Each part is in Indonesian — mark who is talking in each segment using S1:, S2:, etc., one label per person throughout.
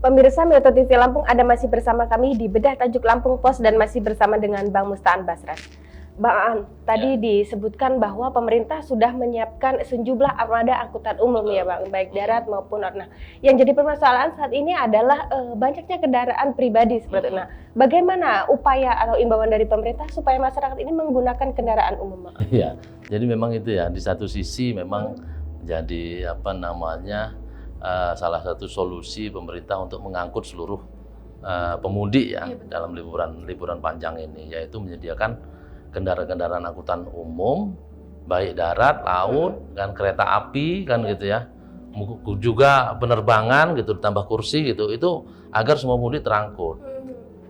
S1: Pemirsa Metro TV Lampung, ada masih bersama kami di Bedah Tajuk Lampung Pos dan masih bersama dengan Bang Mustaan Basran. Bang Aan, tadi disebutkan bahwa pemerintah sudah menyiapkan sejumlah armada angkutan umum ya Bang, baik darat maupun laut. Nah, yang jadi permasalahan saat ini adalah banyaknya kendaraan pribadi seperti itu. Nah, bagaimana upaya atau imbauan dari pemerintah supaya masyarakat ini menggunakan kendaraan umum, Bang?
S2: Iya, jadi memang itu ya, di satu sisi memang jadi salah satu solusi pemerintah untuk mengangkut seluruh pemudik ya dalam liburan panjang ini, yaitu menyediakan kendaraan-kendaraan angkutan umum, baik darat, laut, kan kereta api, kan gitu ya, juga penerbangan gitu, ditambah kursi gitu, itu agar semua pemudik terangkut.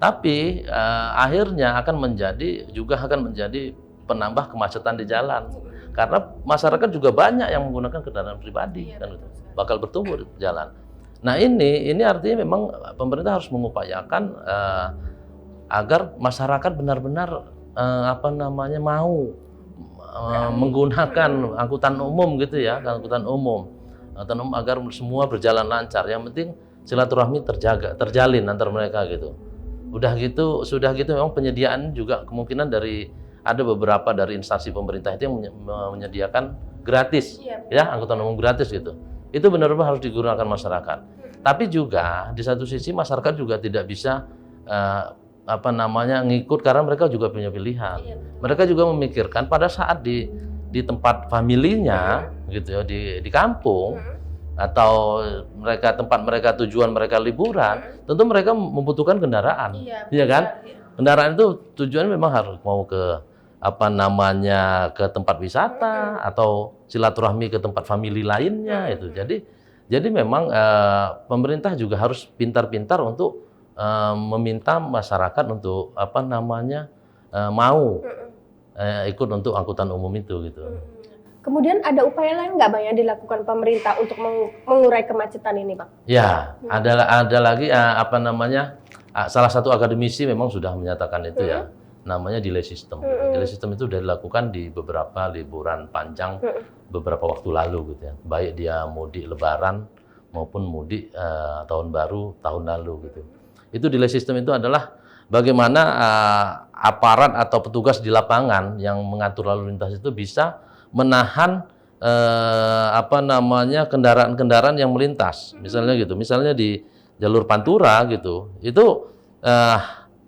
S2: Tapi akhirnya akan menjadi penambah kemacetan di jalan, karena masyarakat juga banyak yang menggunakan kendaraan pribadi, kan gitu, bakal bertumbuh di jalan. Nah ini artinya memang pemerintah harus mengupayakan agar masyarakat benar-benar mau menggunakan angkutan umum gitu ya, angkutan umum agar semua berjalan lancar. Yang penting silaturahmi terjalin antar mereka gitu. Sudah gitu memang penyediaan juga kemungkinan ada beberapa dari instansi pemerintah itu yang menyediakan gratis ya, angkutan umum gratis gitu. Itu benar-benar harus digunakan masyarakat. Tapi juga di satu sisi masyarakat juga tidak bisa ngikut, karena mereka juga punya pilihan. Mereka juga memikirkan pada saat di tempat familinya gitu ya, di kampung atau tempat mereka tujuan mereka liburan, tentu mereka membutuhkan kendaraan. Iya kan? Kendaraan itu tujuan memang harus mau ke ke tempat wisata atau silaturahmi ke tempat famili lainnya itu. Jadi memang pemerintah juga harus pintar-pintar untuk meminta masyarakat untuk mau ikut untuk angkutan umum itu gitu.
S1: Kemudian ada upaya lain nggak Bang yang dilakukan pemerintah untuk mengurai kemacetan ini, Bang?
S2: Ya, ada lagi salah satu akademisi memang sudah menyatakan itu ya, namanya delay system. Delay system itu sudah dilakukan di beberapa liburan panjang beberapa waktu lalu gitu ya, baik dia mudik Lebaran maupun mudik tahun baru tahun lalu gitu. Itu delay system itu adalah bagaimana aparat atau petugas di lapangan yang mengatur lalu lintas itu bisa menahan kendaraan-kendaraan yang melintas. Misalnya gitu, misalnya di jalur Pantura gitu, itu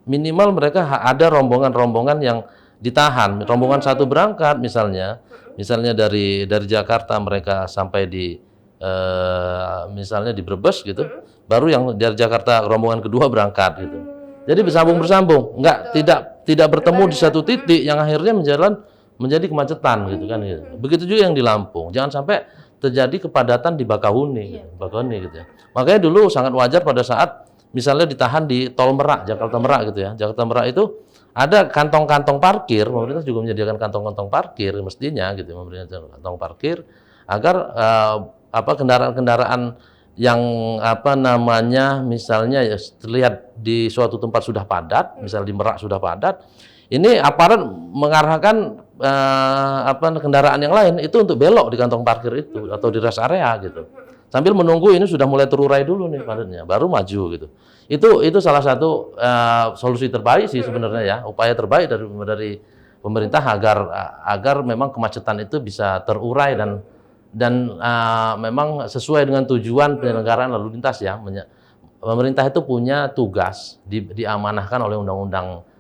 S2: minimal mereka ada rombongan-rombongan yang ditahan. Rombongan satu berangkat misalnya dari Jakarta mereka sampai misalnya di Brebes gitu, baru yang dari Jakarta rombongan kedua berangkat gitu. Jadi bersambung, tidak bertemu di satu titik yang akhirnya menjadi kemacetan gitu kan gitu. Begitu juga yang di Lampung. Jangan sampai terjadi kepadatan di Bakahuni gitu ya. Makanya dulu sangat wajar pada saat misalnya ditahan di Tol Merak, Jakarta Merak gitu ya. Jakarta Merak itu ada kantong-kantong parkir, pemerintah juga menyediakan kantong-kantong parkir mestinya gitu, memberikan kantong parkir agar kendaraan-kendaraan yang misalnya ya, terlihat di suatu tempat sudah padat, misalnya di Merak sudah padat, ini aparat mengarahkan kendaraan yang lain itu untuk belok di kantong parkir itu atau di rest area gitu, sambil menunggu ini sudah mulai terurai dulu nih padatnya, baru maju gitu. Itu salah satu solusi terbaik sih sebenarnya ya, upaya terbaik dari pemerintah agar memang kemacetan itu bisa terurai dan memang sesuai dengan tujuan penyelenggaraan lalu lintas ya. Pemerintah itu punya tugas diamanahkan oleh Undang-Undang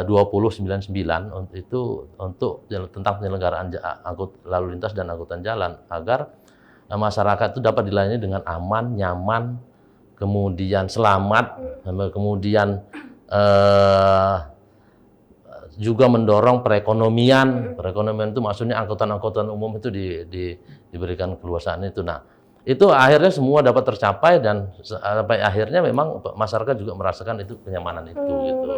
S2: 2099 itu untuk tentang penyelenggaraan lalu lintas dan angkutan jalan, agar masyarakat itu dapat dilayani dengan aman, nyaman, kemudian selamat, kemudian juga mendorong perekonomian. Perekonomian itu maksudnya angkutan-angkutan umum itu diberikan keluasan itu. Nah, itu akhirnya semua dapat tercapai dan sampai akhirnya memang masyarakat juga merasakan itu kenyamanan itu gitu.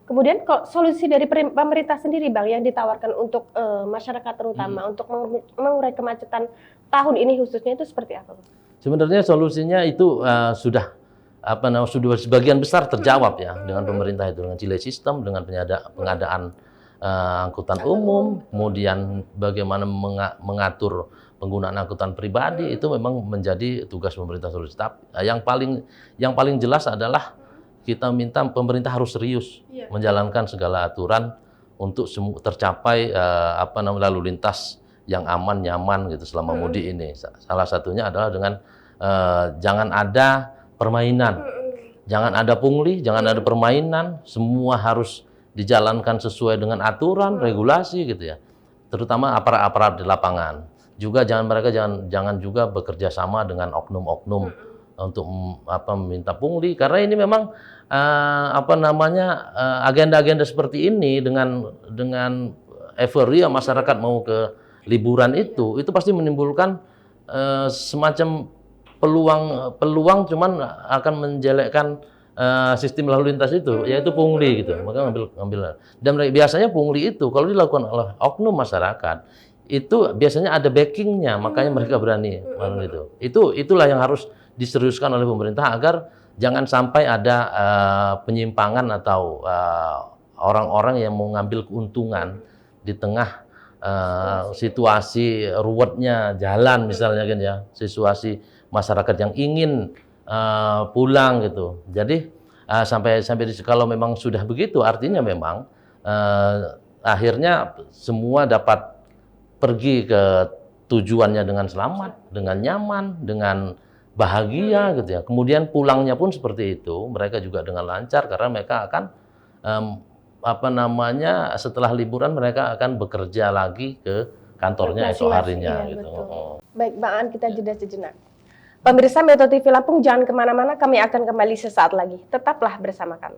S1: Kemudian solusi dari pemerintah sendiri Bang yang ditawarkan untuk masyarakat terutama untuk mengurai kemacetan tahun ini khususnya itu seperti apa, Bang?
S2: Sebenarnya solusinya itu sudah sebagian besar terjawab ya dengan pemerintah itu, dengan delay system, dengan pengadaan angkutan umum, kemudian bagaimana mengatur penggunaan angkutan pribadi itu memang menjadi tugas pemerintah terus. Tapi yang paling jelas adalah kita minta pemerintah harus serius menjalankan segala aturan untuk tercapai lalu lintas yang aman, nyaman gitu selama mudik ini. Salah satunya adalah dengan jangan ada permainan, jangan ada pungli, jangan ada permainan, semua harus dijalankan sesuai dengan aturan, regulasi gitu ya. Terutama aparat-aparat di lapangan. Juga mereka jangan juga bekerja sama dengan oknum-oknum untuk meminta pungli, karena ini memang agenda-agenda seperti ini dengan euforia masyarakat mau ke liburan itu pasti menimbulkan semacam peluang cuman akan menjelekkan sistem lalu lintas itu, yaitu pungli gitu. Maka ngambil. Dan biasanya pungli itu kalau dilakukan oleh oknum masyarakat itu biasanya ada backingnya, makanya mereka berani itu. Itulah yang harus diseriuskan oleh pemerintah agar jangan sampai ada penyimpangan atau orang-orang yang mau ngambil keuntungan di tengah situasi ruwetnya jalan misalnya kan ya, situasi masyarakat yang ingin pulang gitu. Jadi sampai kalau memang sudah begitu, artinya memang akhirnya semua dapat pergi ke tujuannya dengan selamat, dengan nyaman, dengan bahagia gitu ya. Kemudian pulangnya pun seperti itu, mereka juga dengan lancar karena mereka akan setelah liburan mereka akan bekerja lagi ke kantornya esok harinya gitu.
S1: Baik, Bang Aan, kita jeda sejenak. Pemirsa Metro TV Lampung, jangan kemana-mana, kami akan kembali sesaat lagi. Tetaplah bersama kami.